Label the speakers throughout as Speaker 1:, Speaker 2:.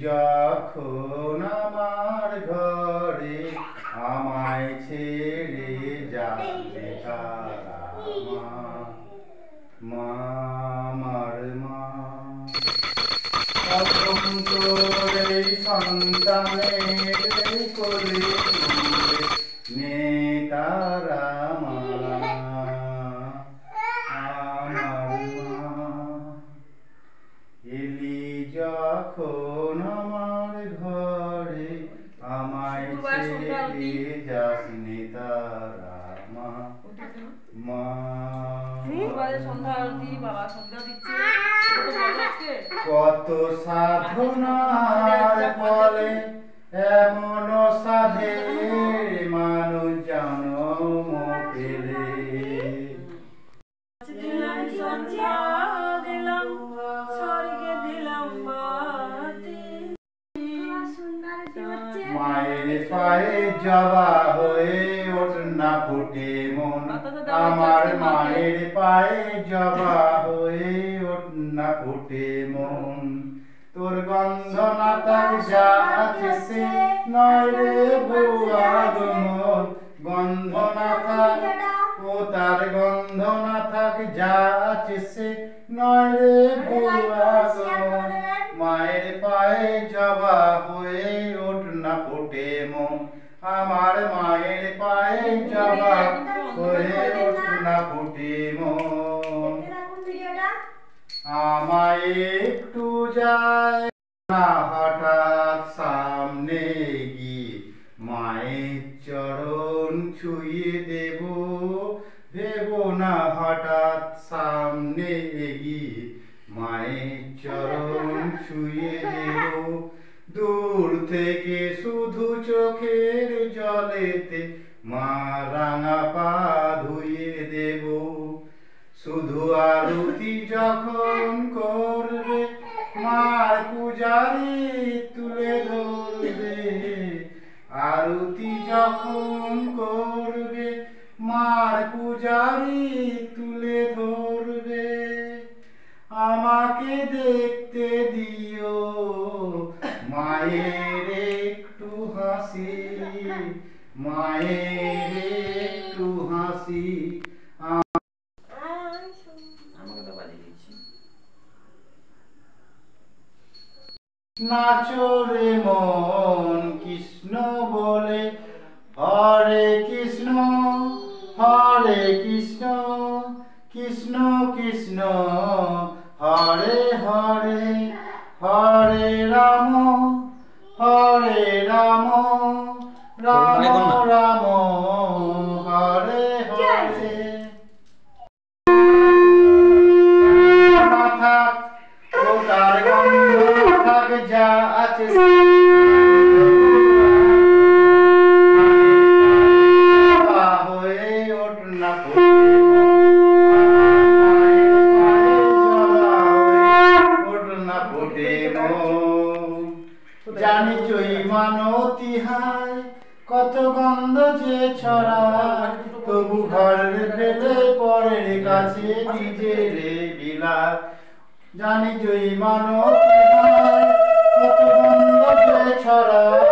Speaker 1: যখন আমার ঘরে আমায় ছেড়ে যাবে তারা মা আমার মা তখন তোর এই সন্তানের কোলে নে তারা মা আমার মা এলি যখন আমার ঘরে আমায় ছেড়ে যাসনি তারা মা মা কত সাধনার ফলে এমন সাধে মানুষ জন্ম পেলে মায়ের পায়ে জবা হয়ে ওঠ না ফুটে মন আমার মায়ের পায়ে জবা হয়ে ওঠ না ফুটে মন তোর গন্ধ না থাক যা আছে সে নয় রে বউয়া মন গন্ধ না থাক ও তার গন্ধ না থাক যা আছে সে নয় রে বউয়া মন মায়ের পায়ে জবা হয়ে ওঠ না ফুটে মন আমার মায়ের পায়ে জবা হয়ে ওঠ না ফুটে মন আমায় একটু যায় না হঠাৎ সামনে গিয়ে মায়ের চরণ ছুঁয়ে দেব ভেব না হঠাৎ সামনে গিয়ে মায়ের চরণ ছুঁয়ে দেব দূর থেকে শুধু চোখের জলেতে মা রাঙা পা ধুয়ে দেব শুধু আরতি যখন করবে মার পূজারি তুলে ধরবে আরতি যখন করবে মার পূজারি তুলে ধরবে আমাকে দেখতে দিও মায়ের একটু হাসি মায়ের একটু হাসি নাচো রে মন কৃষ্ণ বলে হরে কৃষ্ণ কৃষ্ণ কৃষ্ণ হরে হরে হরে রাম রাম রাম হরে হরে মাথা ও তার গন্ধ থাক যা আছে হয়ে ওঠ না জানি চই মানতি হায় কত গন্ধ যে ছড়ায় তবু ঘরের ফেলে পরের কাছে নিজের বিলায় জানি চই মানতি হায় কত গন্ধ যে ছড়ায়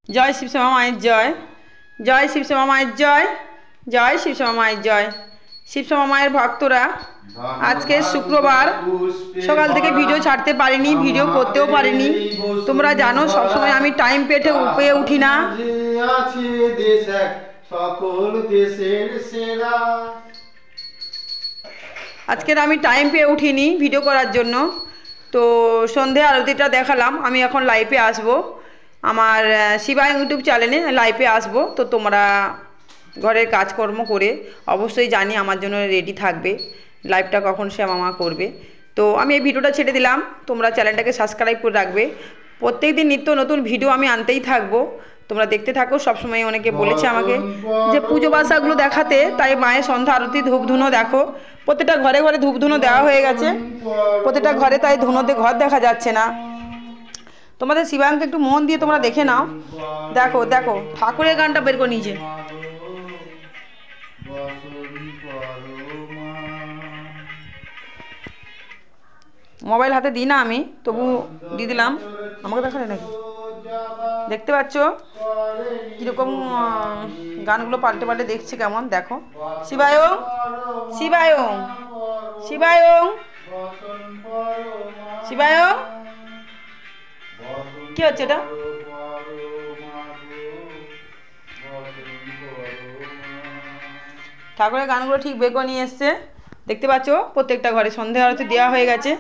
Speaker 2: জয় শিবশ্যামা মায়ের জয়, জয় শিবশ্যামা মায়ের জয়, জয় শিবশ্যামা মায়ের জয়। শিবশ্যামা মায়ের ভক্তরা, আজকে শুক্রবার সকাল থেকে ভিডিও ছাড়তে পারিনি, ভিডিও করতেও পারিনি। তোমরা জানো সবসময় আমি টাইম পেয়ে উঠি না। আজকের আমি টাইম পেয়ে উঠিনি ভিডিও করার জন্য। তো সন্ধে আরতিটা দেখালাম। আমি এখন লাইভে আসবো, আমার শিবায় ইউটিউব চ্যানেলে লাইভে আসবো। তো তোমরা ঘরের কাজকর্ম করে অবশ্যই জানি আমার জন্য রেডি থাকবে, লাইভটা কখন শ্যামা মা করবে। তো আমি এই ভিডিওটা ছেড়ে দিলাম, তোমরা চ্যানেলটাকে সাবস্ক্রাইব করে রাখবে। প্রত্যেক দিন নিত্য নতুন ভিডিও আমি আনতেই থাকবো, তোমরা দেখতে থাকো। সবসময় অনেকে বলেছে আমাকে যে পুজো বাসাগুলো দেখাতে, তাই মায়ের সন্ধ্যা আরতি ধূপ ধুনো দেখো। প্রত্যেকটা ঘরে ঘরে ধূপ ধুনো দেওয়া হয়ে গেছে, প্রত্যেকটা ঘরে, তাই ধুনোতে ঘর দেখা যাচ্ছে না। তোমাদের শিবায়নকে একটু মন দিয়ে তোমরা দেখে নাও। দেখো দেখো ঠাকুরের গানটা বের করে নিয়েছে। মোবাইল হাতে দিই না আমি, তবু দিয়ে দিলাম। আমাকে দেখালে নাকি? দেখতে পাচ্ছ কীরকম গানগুলো পাল্টে পাল্টে দেখছে কেমন। দেখো শিবায়ং শিবায়ং শিবায়ং শিবায়ং, কি হচ্ছে এটা? ঠাকুরের গানগুলো ঠিক বের করে নিয়ে এসছে, দেখতে পাচ্ছ। প্রত্যেকটা ঘরে সন্ধ্যা আরতি দেওয়া হয়ে গেছে।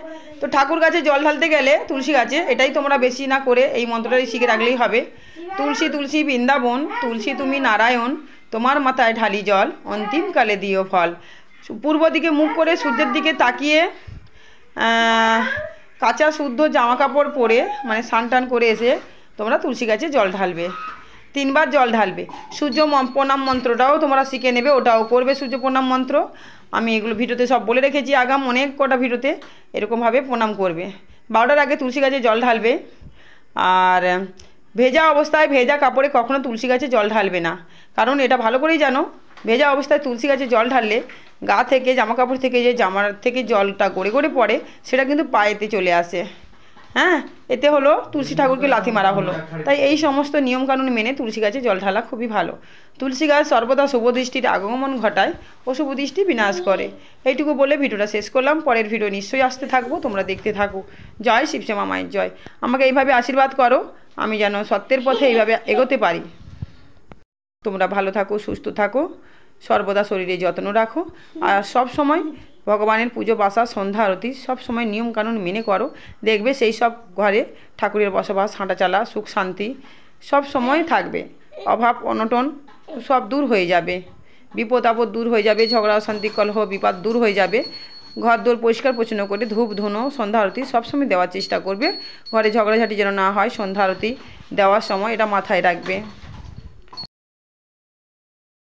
Speaker 2: তো ঠাকুর গাছে জল ঢালতে গেলে তুলসী গাছে, এটাই তোমরা বেশি না করে এই মন্ত্রটাই শিখে রাখলেই হবে। তুলসী তুলসী বৃন্দাবন, তুলসী তুমি নারায়ণ, তোমার মাথায় ঢালি জল, অন্তিমকালে দিও ফল। পূর্ব দিকে মুখ করে সূর্যের দিকে তাকিয়ে কাঁচা শুদ্ধ জামা কাপড় পরে, মানে স্নান টান করে এসে তোমরা তুলসী গাছে জল ঢালবে, 3 বার জল ঢালবে। সূর্য প্রণাম মন্ত্রটাও তোমরা শিখে নেবে, ওটাও করবে সূর্য প্রণাম মন্ত্র। আমি এগুলো ভিডিওতে সব বলে রেখেছি, আগাম অনেক কটা ভিডিওতে এরকমভাবে প্রণাম করবে। 12টার আগে তুলসী গাছে জল ঢালবে। আর ভেজা অবস্থায় ভেজা কাপড়ে কখনো তুলসী গাছে জল ঢালবে না, কারণ এটা ভালো করেই জানো, ভেজা অবস্থায় তুলসী গাছে জল ঢাললে গা থেকে, জামা কাপড় থেকে যে জামার থেকে জলটা গড়ে গড়ে পড়ে, সেটা কিন্তু পায়েতে চলে আসে। হ্যাঁ, এতে হলো তুলসী ঠাকুরকে লাথি মারা হলো। তাই এই সমস্ত নিয়মকানুন মেনে তুলসী গাছে জল ঢালা খুবই ভালো। তুলসী গাছ সর্বদা শুভদৃষ্টির আগমন ঘটায়, অশুভ দৃষ্টি বিনাশ করে। এইটুকু বলে ভিডিওটা শেষ করলাম। পরের ভিডিও নিশ্চয়ই আসতে থাকবো, তোমরা দেখতে থাকো। জয় শিবশ্যামা মায়ের জয়। আমাকে এইভাবে আশীর্বাদ করো, আমি যেন সত্যের পথে এইভাবে এগোতে পারি। তোমরা ভালো থাকো, সুস্থ থাকো, সর্বদা শরীরে যত্ন রাখো। আর সব সময় ভগবানের পুজো বাসা, সন্ধ্যা আরতি সব সময় নিয়মকানুন মেনে করো। দেখবে সেই সব ঘরে ঠাকুরের বসবাস, হাঁটাচালা, সুখ শান্তি সব সময় থাকবে। অভাব অনটন সব দূর হয়ে যাবে, বিপদ আপদ দূর হয়ে যাবে, ঝগড়া অশান্তি কলহ বিপদ দূর হয়ে যাবে। ঘর দোর পরিষ্কার পরিচ্ছন্ন করে ধূপ ধুনো সন্ধ্যা আরতি সবসময় দেওয়ার চেষ্টা করবে। ঘরে ঝগড়াঝাটি যেন না হয় সন্ধ্যা আরতি দেওয়ার সময়, এটা মাথায় রাখবে।